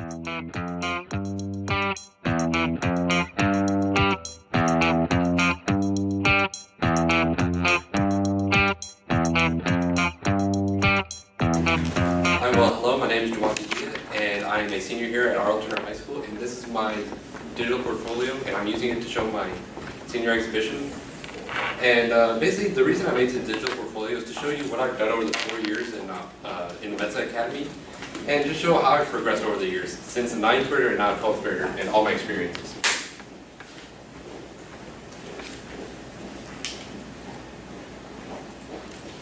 Well, hello, my name is Jawaad, and I am a senior here at Arlington High School, and this is my digital portfolio, and I'm using it to show my senior exhibition. And basically, the reason I made this digital portfolio is to show you what I've done over the 4 years in the Mesa Academy, and just show how I've progressed over the years, since the 9th grader and now 12th grader, and all my experiences.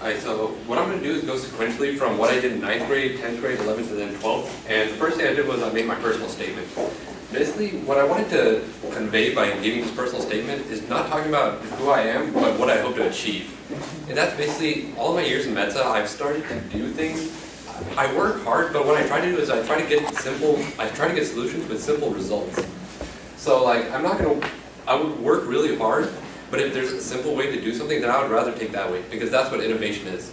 Alright, so what I'm going to do is go sequentially from what I did in 9th grade, 10th grade, 11th, and then 12th. And the first thing I did was I made my personal statement. Basically, what I wanted to convey by giving this personal statement is not talking about who I am, but what I hope to achieve. And that's basically, all my years in Mesa, I've started to do things. I work hard, but what I try to do is I try to get solutions with simple results. So like, I would work really hard, but if there's a simple way to do something, then I would rather take that way, because that's what innovation is.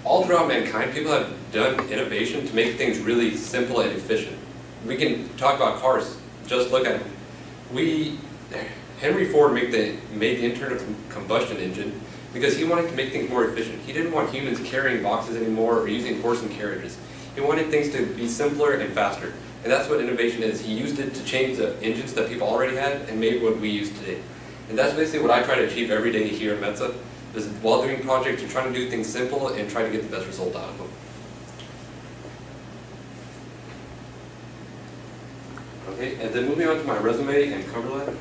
All throughout mankind, people have done innovation to make things really simple and efficient. We can talk about cars. Just look at it. Henry Ford made the internal combustion engine because he wanted to make things more efficient. He didn't want humans carrying boxes anymore or using horse and carriages. He wanted things to be simpler and faster. And that's what innovation is. He used it to change the engines that people already had and made what we use today. And that's basically what I try to achieve every day here at Mesa. Is while doing projects, you're trying to do things simple and try to get the best result out of them. Okay, and then moving on to my resume and cover letter.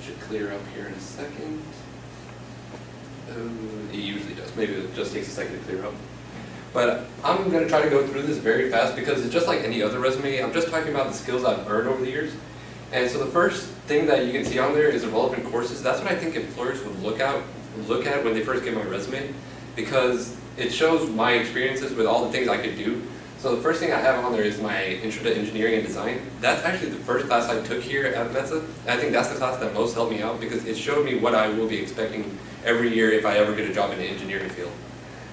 Should clear up here in a second. It usually does. Maybe it just takes a second to clear up. But I'm going to try to go through this very fast because it's just like any other resume. I'm just talking about the skills I've earned over the years. And so the first thing that you can see on there is the relevant courses. That's what I think employers would look at when they first get my resume, because it shows my experiences with all the things I could do. So the first thing I have on there is my Intro to Engineering and Design. That's actually the first class I took here at Mesa. And I think that's the class that most helped me out because it showed me what I will be expecting every year if I ever get a job in the engineering field.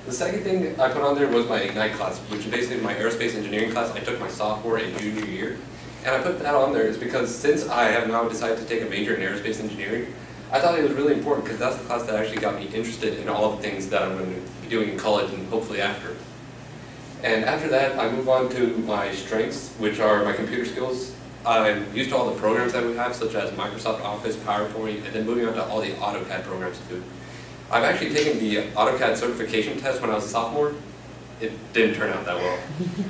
The second thing I put on there was my Ignite class, which is basically my aerospace engineering class I took my sophomore and junior year. And I put that on there is because since I have now decided to take a major in aerospace engineering, I thought it was really important because that's the class that actually got me interested in all the things that I'm going to be doing in college and hopefully after. And after that, I move on to my strengths, which are my computer skills. I'm used to all the programs that we have, such as Microsoft Office, PowerPoint, and then moving on to all the AutoCAD programs too. I've actually taken the AutoCAD certification test when I was a sophomore. It didn't turn out that well.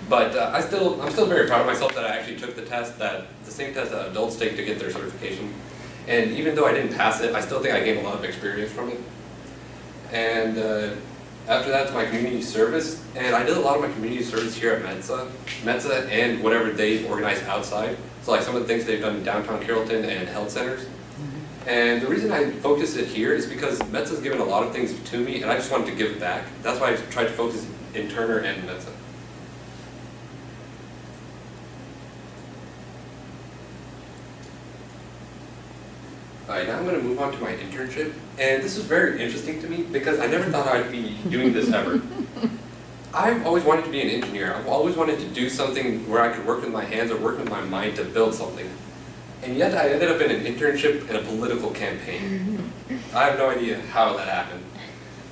But I'm still very proud of myself that I actually took the test, the same test that adults take to get their certification. And even though I didn't pass it, I still think I gained a lot of experience from it. And after that's my community service. And I did a lot of my community service here at Mesa and whatever they've organized outside. So like some of the things they've done in downtown Carrollton and health centers. And the reason I focus it here is because Metsa's given a lot of things to me and I just wanted to give back. That's why I tried to focus in Turner and Mesa. Alright, now I'm going to move on to my internship. And this was very interesting to me because I never thought I'd be doing this ever. I've always wanted to be an engineer. I've always wanted to do something where I could work with my hands or work with my mind to build something. And yet I ended up in an internship in a political campaign. I have no idea how that happened.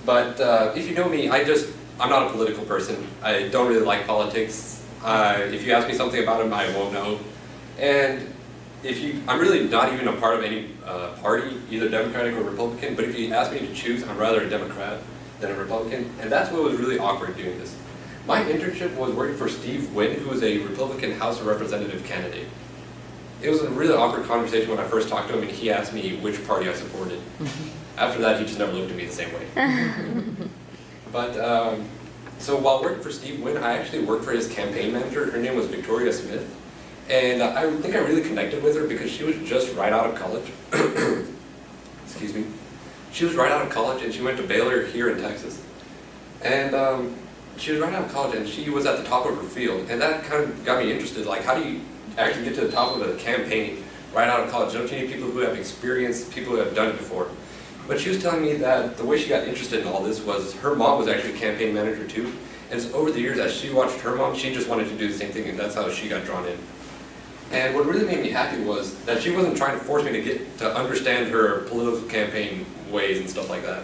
But if you know me, I'm not a political person. I don't really like politics. If you ask me something about them, I won't know. And I'm really not even a part of any party, either Democratic or Republican, but if you ask me to choose, I'm rather a Democrat than a Republican. And that's what was really awkward doing this. My internship was working for Steve Wynn, who was a Republican House of Representative candidate. It was a really awkward conversation when I first talked to him and he asked me which party I supported. After that, he just never looked at me the same way. But, so while working for Steve Wynn, I actually worked for his campaign manager. Her name was Victoria Smith. And I think I really connected with her because she was just right out of college. Excuse me. She was right out of college and she went to Baylor here in Texas. And she was right out of college and she was at the top of her field. And that kind of got me interested. Like, how do you actually get to the top of a campaign right out of college? Don't you need people who have experience, people who have done it before? But she was telling me that the way she got interested in all this was her mom was actually a campaign manager too. And it's over the years, as she watched her mom, she just wanted to do the same thing, and that's how she got drawn in. And what really made me happy was that she wasn't trying to force me to understand her political campaign ways and stuff like that.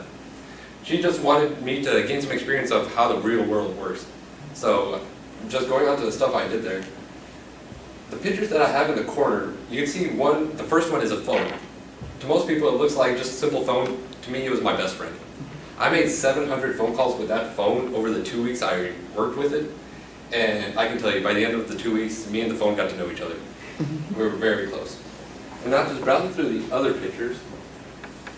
She just wanted me to gain some experience of how the real world works. So just going on to the stuff I did there. The pictures that I have in the corner, you can see the first one is a phone. To most people it looks like just a simple phone. To me it was my best friend. I made 700 phone calls with that phone over the 2 weeks I worked with it. And I can tell you, by the end of the 2 weeks, me and the phone got to know each other. We were very close. And now just browsing through the other pictures,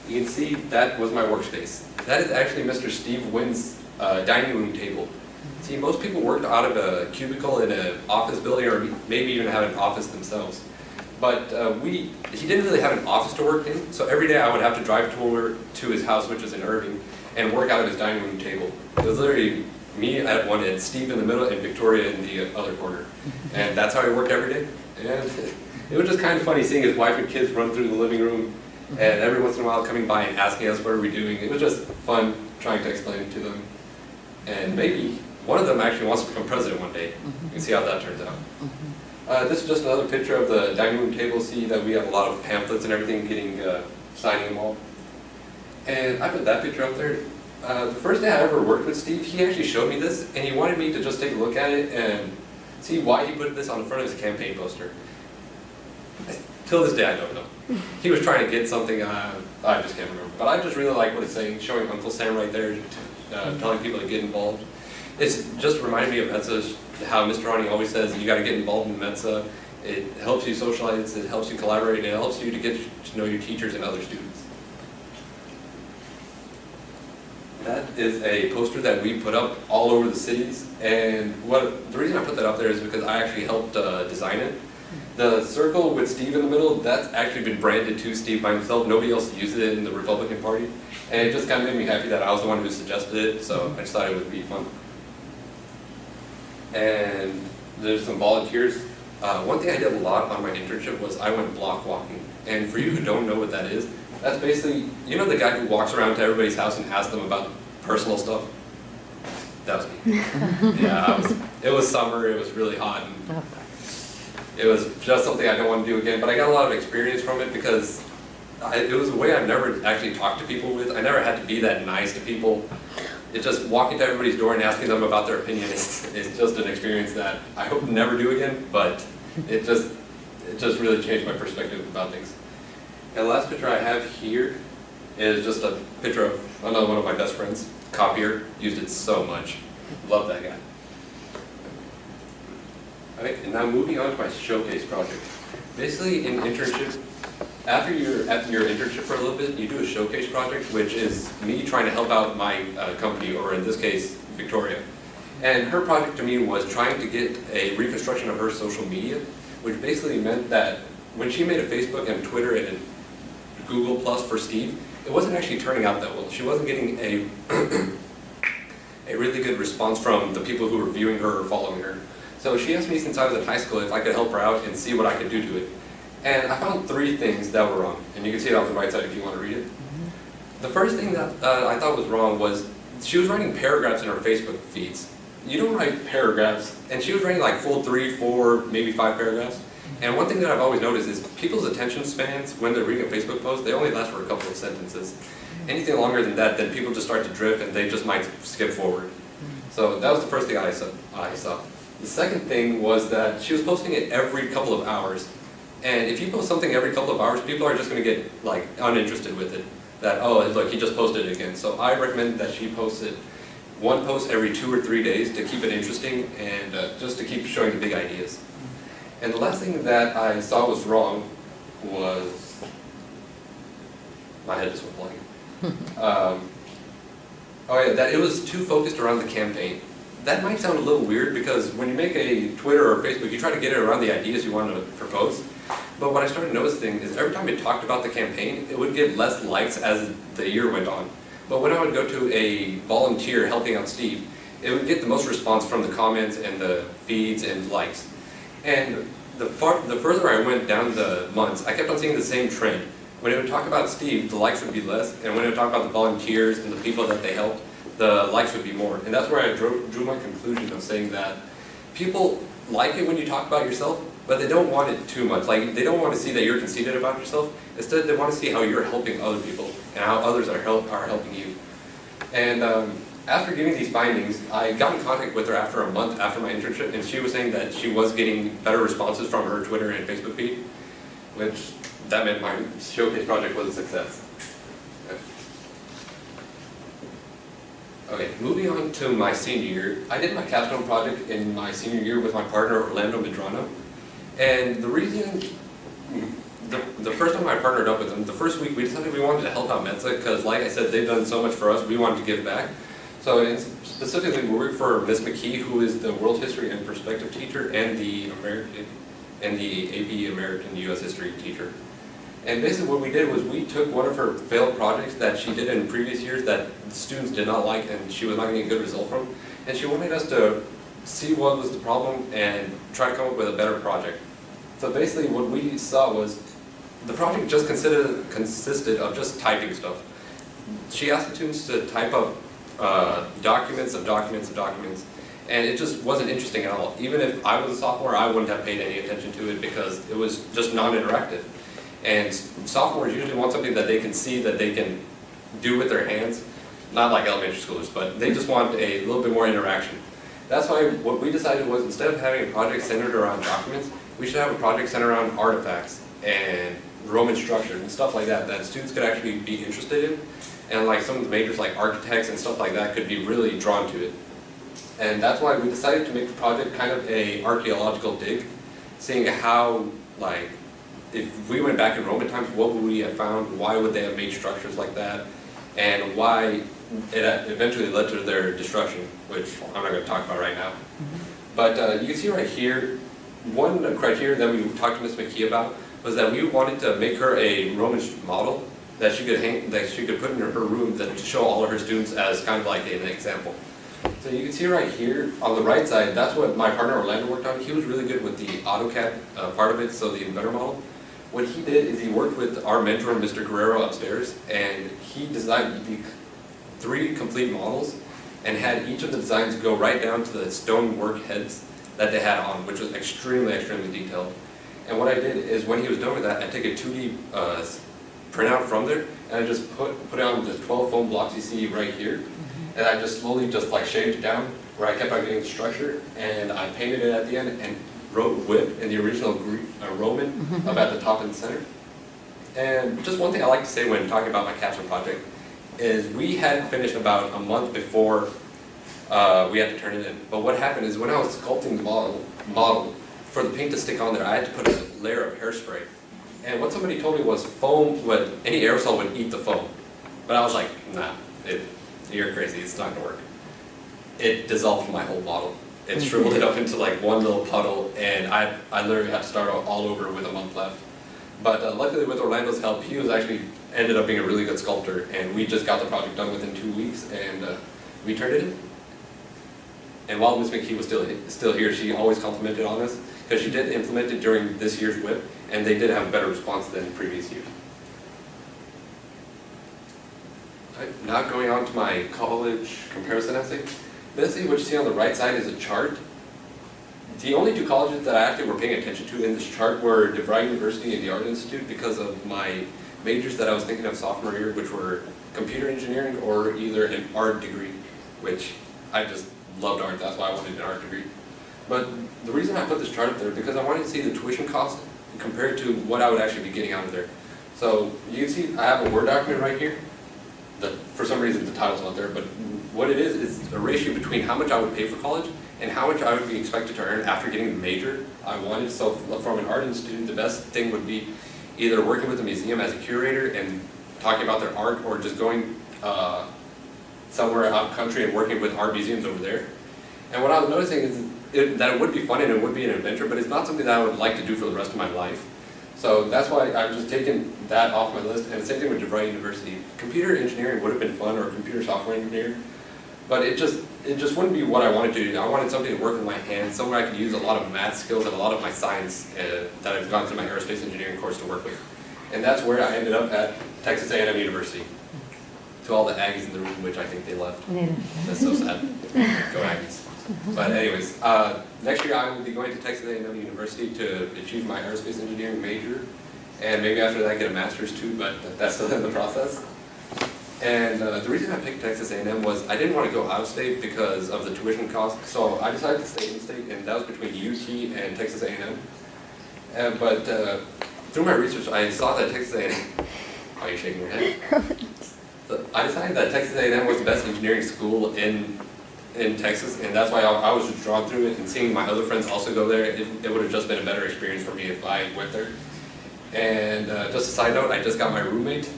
you can see that was my workspace. That is actually Mr. Steve Wynn's dining room table. See, most people worked out of a cubicle in an office building, or maybe even had an office themselves. But he didn't really have an office to work in, so every day I would have to drive to his house, which is in Irving, and work out of his dining room table. It was literally me at one end, Steve in the middle, and Victoria in the other corner. And that's how he worked every day. And it was just kind of funny seeing his wife and kids run through the living room, and every once in a while coming by and asking us what are we doing. It was just fun trying to explain it to them. And maybe one of them actually wants to become president one day. You can see how that turns out. This is just another picture of the dining room table. See that we have a lot of pamphlets and everything signing them all. And I put that picture up there. The first day I ever worked with Steve, he actually showed me this, and he wanted me to just take a look at it and see why he put this on the front of his campaign poster. Till this day, I don't know. He was trying to get something, I just can't remember. But I just really like what it's saying, showing Uncle Sam right there, telling people to get involved. It's just reminded me of Mensa, how Mr. Ronnie always says, you got to get involved in Mensa. It helps you socialize, it helps you collaborate, and it helps you to get to know your teachers and other students. That is a poster that we put up all over the cities, and the reason I put that up there is because I actually helped design it. The circle with Steve in the middle, that's actually been branded to Steve by himself. Nobody else used it in the Republican Party, and it just kind of made me happy that I was the one who suggested it, so I just thought it would be fun. And there's some volunteers. One thing I did a lot on my internship was I went block walking, and for you who don't know what that is, that's basically, you know the guy who walks around to everybody's house and asks them about personal stuff? That was me. Yeah, it was summer, it was really hot, and it was just something I don't want to do again, but I got a lot of experience from it because it was a way I've never actually talked to people with. I never had to be that nice to people. It's just walking to everybody's door and asking them about their opinion is just an experience that I hope to never do again, but it just really changed my perspective about things. And the last picture I have here is just a picture of another one of my best friends, copier. Used it so much. Love that guy. Alright, and now moving on to my showcase project. Basically, in internship, after you're at your internship for a little bit, you do a showcase project, which is me trying to help out my company, or in this case, Victoria. And her project to me was trying to get a reconstruction of her social media, which basically meant that when she made a Facebook and Twitter and a Google Plus for Steve, it wasn't actually turning out that well. She wasn't getting a really good response from the people who were viewing her or following her. So she asked me since I was in high school if I could help her out and see what I could do to it. And I found 3 things that were wrong. And you can see it on the right side if you want to read it. The first thing that I thought was wrong was she was writing paragraphs in her Facebook feeds. You don't write paragraphs. And she was writing like full 3, 4, maybe 5 paragraphs. And one thing that I've always noticed is people's attention spans when they're reading a Facebook post, they only last for a couple of sentences. Anything longer than that, then people just start to drift and they just might skip forward. So that was the first thing I saw. The second thing was that she was posting it every couple of hours. And if you post something every couple of hours, people are just going to get like uninterested with it. That, oh, look, he just posted it again. So I recommend that she posts it one post every 2 or 3 days to keep it interesting and just to keep showing the big ideas. And the last thing that I saw was wrong was, my head just went blank. That it was too focused around the campaign. That might sound a little weird because when you make a Twitter or Facebook, you try to get it around the ideas you want to propose. But what I started noticing is every time it talked about the campaign, it would get less likes as the year went on. But when I would go to a volunteer helping out Steve, it would get the most response from the comments and the feeds and likes. And the further I went down the months, I kept on seeing the same trend. When it would talk about Steve, the likes would be less, and when it would talk about the volunteers and the people that they helped, the likes would be more. And that's where I drew my conclusion of saying that people like it when you talk about yourself, but they don't want it too much. Like, they don't want to see that you're conceited about yourself. Instead, they want to see how you're helping other people and how others are helping you. And after giving these findings, I got in contact with her after a month after my internship, and she was saying that she was getting better responses from her Twitter and Facebook feed, which that meant my showcase project was a success. Okay, moving on to my senior year, I did my capstone project in my senior year with my partner Orlando Medrano. And the reason, the first time I partnered up with them, the first week we decided we wanted to help out Mensa because, like I said, they've done so much for us, we wanted to give back. So specifically we worked for Miss McKee, who is the World History and Perspective teacher and the AP American US History teacher. And basically what we did was we took one of her failed projects that she did in previous years that students did not like and she was not getting a good result from, and she wanted us to see what was the problem and try to come up with a better project. So basically what we saw was the project just consisted of just typing stuff. She asked the students to type up documents of documents of documents, and it just wasn't interesting at all. Even if I was a sophomore, I wouldn't have paid any attention to it because it was just non-interactive. And sophomores usually want something that they can see, that they can do with their hands, not like elementary schoolers, but they just want a little bit more interaction. That's why what we decided was, instead of having a project centered around documents, we should have a project centered around artifacts and Roman structure and stuff like that, that students could actually be interested in. And like some of the majors like architects and stuff like that could be really drawn to it. And that's why we decided to make the project kind of a archaeological dig, seeing how, like, if we went back in Roman times, what would we have found? Why would they have made structures like that? And why it eventually led to their destruction, which I'm not going to talk about right now. But you can see right here, one criteria that we talked to Ms. McKee about was that we wanted to make her a Roman model that she could put in her room to show all of her students as kind of like an example. So you can see right here on the right side, that's what my partner Orlando worked on. He was really good with the AutoCAD part of it, so the inventor model. What he did is he worked with our mentor, Mr. Guerrero, upstairs, and he designed the 3 complete models and had each of the designs go right down to the stonework heads that they had on, which was extremely, extremely detailed. And what I did is, when he was done with that, I took a 2D printout from there, and I just put it on the 12 foam blocks you see right here, and I just slowly like shaved it down where I kept on getting the structure, and I painted it at the end and wrote whip in the original Greek, Roman up at the top and the center. And just one thing I like to say when talking about my capstone project is we had finished about a month before we had to turn it in. But what happened is, when I was sculpting the model, for the paint to stick on there, I had to put a layer of hairspray. And what somebody told me was any aerosol would eat the foam. But I was like, nah, you're crazy, it's not gonna work. It dissolved my whole model. It shriveled it up into like one little puddle, and I literally had to start all over with a month left. But luckily with Orlando's help, he ended up being a really good sculptor, and we just got the project done within 2 weeks, and we turned it in. And while Ms. McKee was still here, she always complimented on us, because she did implement it during this year's WIP, and they did have a better response than previous years. Right, now going on to my college comparison essay. Basically what you see on the right side is a chart. The only 2 colleges that I actually were paying attention to in this chart were DeVry University and the Art Institute, because of my majors that I was thinking of sophomore year, which were computer engineering or either an art degree, which I just loved art, that's why I wanted an art degree. But the reason I put this chart up there is because I wanted to see the tuition cost compared to what I would actually be getting out of there. So you can see I have a Word document right here. For some reason the title's not there, but what it is a ratio between how much I would pay for college and how much I would be expected to earn after getting the major I wanted. So from an art institute, the best thing would be either working with a museum as a curator and talking about their art, or just going somewhere out country and working with art museums over there. And what I was noticing is that it would be fun and it would be an adventure, but it's not something that I would like to do for the rest of my life. So that's why I've just taken that off my list. And the same thing with DeVry University. Computer engineering would have been fun, or computer software engineering, but it just wouldn't be what I wanted to do. I wanted something to work with my hands, somewhere I could use a lot of math skills and a lot of my science that I've gone through my aerospace engineering course to work with. And that's where I ended up at Texas A&M University. to all the Aggies in the room, which I think they left. That's so sad. Go Aggies. But anyways, next year I will be going to Texas A&M University to achieve my aerospace engineering major, and maybe after that get a master's too, but that's still in the process. And the reason I picked Texas A&M was I didn't want to go out of state because of the tuition cost, so I decided to stay in state, and that was between UT and Texas A&M. But through my research, I saw that Texas A&M, are you shaking your head? So I decided that Texas A&M was the best engineering school in Texas, and that's why I was just drawn through it, and seeing my other friends also go there, it would have just been a better experience for me if I went there. And just a side note, I just got my roommate.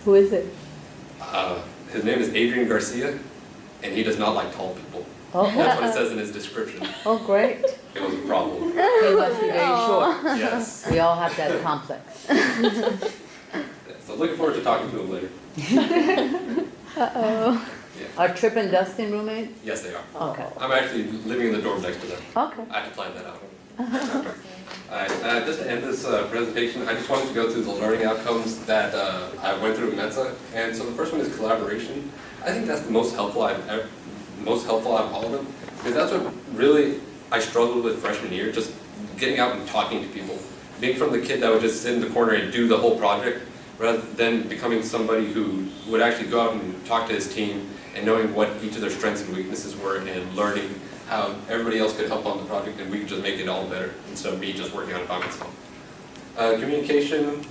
Who is it? His name is Adrian Garcia, and he does not like tall people. Oh. That's what it says in his description. Oh, great. It was a problem. He must be very short. Yes. We all have that complex. Yeah, so looking forward to talking to him later. Uh-oh. Yeah. Are Trip and Dustin roommates? Yes, they are. Okay. I'm actually living in the dorm next to them. Okay. I had to plan that out. Alright, just to end this presentation, I just wanted to go through the learning outcomes that I went through at Mensa. And so the first one is collaboration. I think that's the most helpful out of all of them, because that's what really I struggled with freshman year, just getting out and talking to people. Being from the kid that would just sit in the corner and do the whole project, rather than becoming somebody who would actually go out and talk to his team and knowing what each of their strengths and weaknesses were and learning how everybody else could help on the project and we could just make it all better instead of me just working on it by myself. Communication,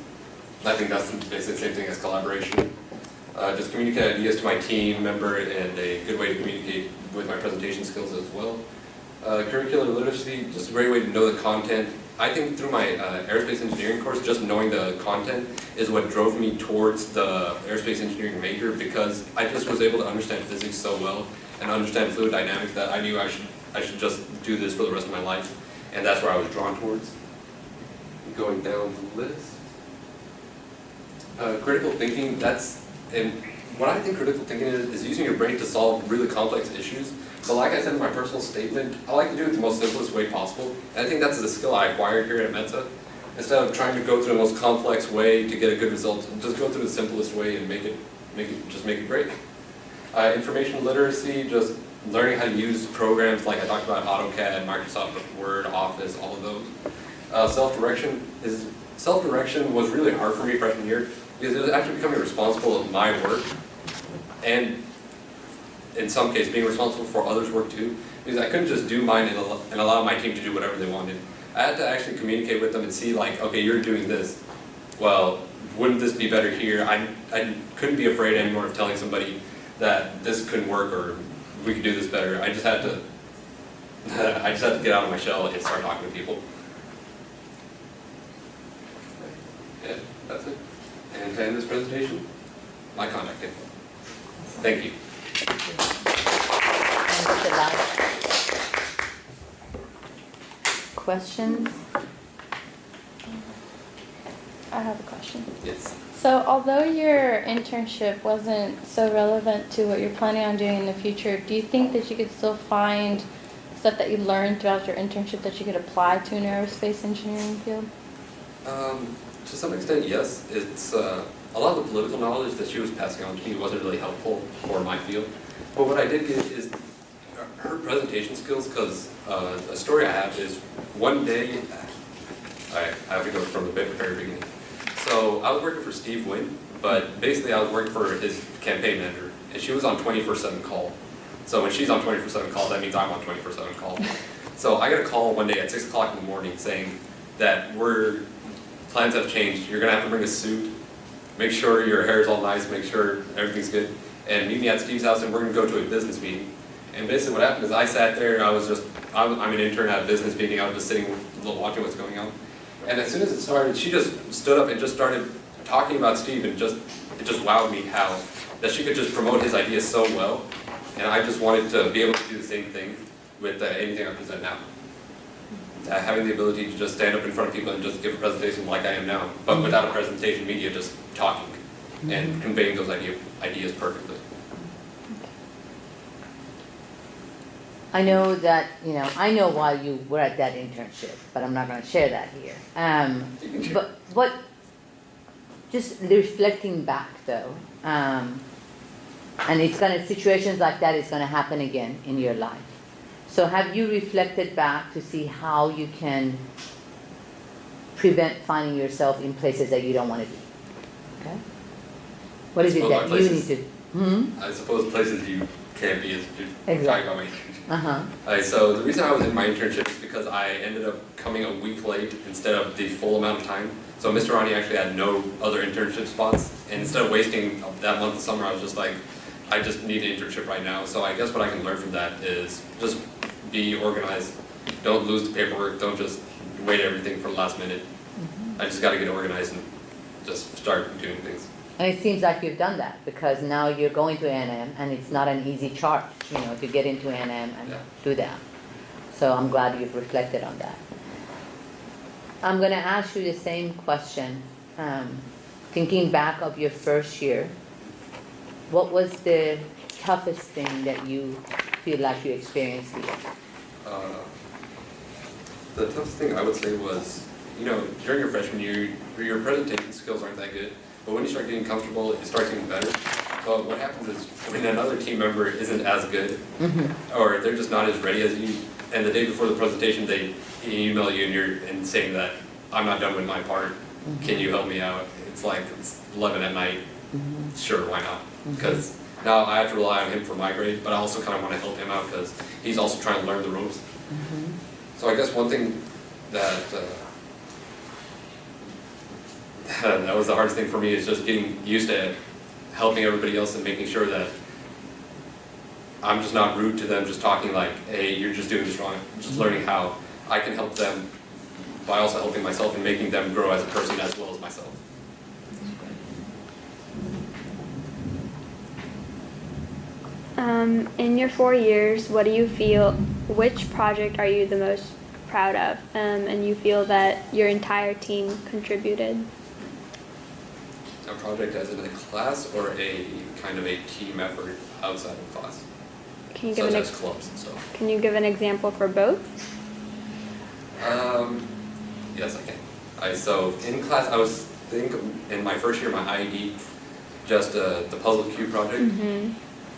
I think that's basically the same thing as collaboration. Just communicate ideas to my team member and a good way to communicate with my presentation skills as well. Curricular literacy, just a great way to know the content. I think through my aerospace engineering course, just knowing the content is what drove me towards the aerospace engineering major, because I just was able to understand physics so well and understand fluid dynamics that I knew I should just do this for the rest of my life, and that's where I was drawn towards. Going down the list. Critical thinking, and what I think critical thinking is using your brain to solve really complex issues. But like I said in my personal statement, I like to do it the most simplest way possible. And I think that's a skill I acquired here at Mensa. Instead of trying to go through the most complex way to get a good result, just go through the simplest way and make it great. Information literacy, just learning how to use programs like I talked about, AutoCAD, Microsoft Word, Office, all of those. Self-direction was really hard for me freshman year, because it was actually becoming responsible of my work, and in some cases being responsible for others' work too, because I couldn't just do mine and allow my team to do whatever they wanted. I had to actually communicate with them and see, like, okay, you're doing this. Well, wouldn't this be better here? I couldn't be afraid anymore of telling somebody that this couldn't work or we could do this better. I just had to get out of my shell and start talking to people. Yeah, that's it. And to end this presentation, my contact info. Thank you. Questions? I have a question. Yes. So although your internship wasn't so relevant to what you're planning on doing in the future, do you think that you could still find stuff that you learned throughout your internship that you could apply to an aerospace engineering field? To some extent, yes. It's a lot of the political knowledge that she was passing on to me wasn't really helpful for my field. But what I did get is her presentation skills, because a story I have is one day, I have to go from the very beginning. So I was working for Steve Wynn, but basically I was working for his campaign manager, and she was on 24/7 call. So when she's on 24/7 call, that means I'm on 24/7 call. So I got a call one day at 6 o'clock in the morning saying that plans have changed. You're gonna have to bring a suit, make sure your hair is all nice, make sure everything's good, and meet me at Steve's house and we're gonna go to a business meeting. And basically what happened is I sat there, I'm an intern at a business meeting, I was just sitting watching what's going on. And as soon as it started, she just stood up and just started talking about Steve, and it just wowed me how that she could just promote his ideas so well. And I just wanted to be able to do the same thing with anything I present now. Having the ability to just stand up in front of people and just give a presentation like I am now, but without a presentation media, just talking and conveying those ideas perfectly. I know that, I know why you were at that internship, but I'm not going to share that here. But just reflecting back though, And situations like that is gonna happen again in your life. So have you reflected back to see how you can prevent finding yourself in places that you don't wanna be? Okay? What is it Well, that my you need places- to? Hmm? I suppose places you can't be is Exactly. talking about my internship. Uh-huh. So the reason I was in my internship is because I ended up coming a week late instead of the full amount of time. So Mr. Ronnie actually had no other internship spots, and instead of wasting that month of summer, I was just like, I just need an internship right now. So I guess what I can learn from that is just be organized. Don't lose the paperwork. Don't just wait everything for the last minute. I just got to get organized and just start doing things. And it seems like you've done that, because now you're going to A&M, and it's not an easy chart, to get into A&M and Yeah. do that. So I'm glad you've reflected on that. I'm gonna ask you the same question. Thinking back of your first year, what was the toughest thing that you feel like you experienced here? The toughest thing I would say was, during your freshman year, your presentation skills aren't that good, but when you start getting comfortable, it starts getting better. But what happens is when another team member isn't as good, or they're just not as ready as you, and the day before the presentation they email you and saying that I'm not done with my part, can you help me out? It's like it's 11 at night. Sure, why not? Because now I have to rely on him for my grade, but I also kind of want to help him out because he's also trying to learn the ropes. So I guess one thing that that was the hardest thing for me is just getting used to helping everybody else and making sure that I'm just not rude to them, just talking like, hey, you're just doing this wrong. Just learning how I can help them by also helping myself and making them grow as a person as well as myself. In your 4 years, what do you feel, which project are you the most proud of, and you feel that your entire team contributed? A project as in a class or a kind of a team effort outside of class, Can you give such an as clubs and stuff. Can you give an example for both? Yes, I can. So in class, I was in my first year, my IED, just the puzzle cube project.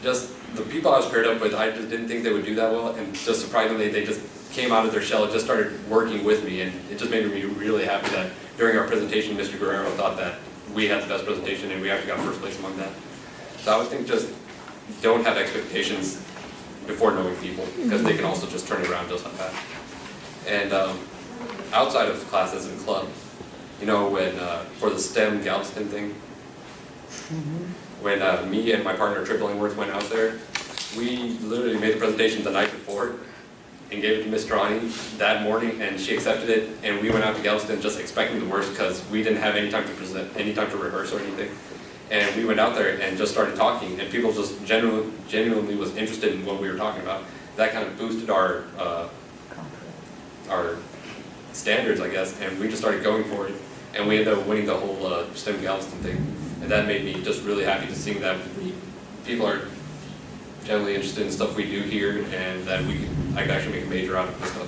Just the people I was paired up with, I just didn't think they would do that well, and just surprisingly, they just came out of their shell and just started working with me, and it just made me really happy that during our presentation, Mr. Guerrero thought that we had the best presentation, and we actually got first place among that. So I would think just don't have expectations before knowing people, because they can also just turn it around just like that. And outside of classes and club, when for the STEM Galveston thing, when me and my partner Triple Ingworth went out there, we literally made the presentation the night before and gave it to Miss Ronnie that morning, and she accepted it, and we went out to Galveston just expecting the worst because we didn't have any time to present, any time to rehearse or anything. And we went out there and just started talking, and people just genuinely was interested in what we were talking about. That kind of boosted our standards, I guess, and we just started going for it, and we ended up winning the whole STEM Galveston thing. And that made me just really happy to see that people are generally interested in stuff we do here, and that I could actually make a major out of this stuff.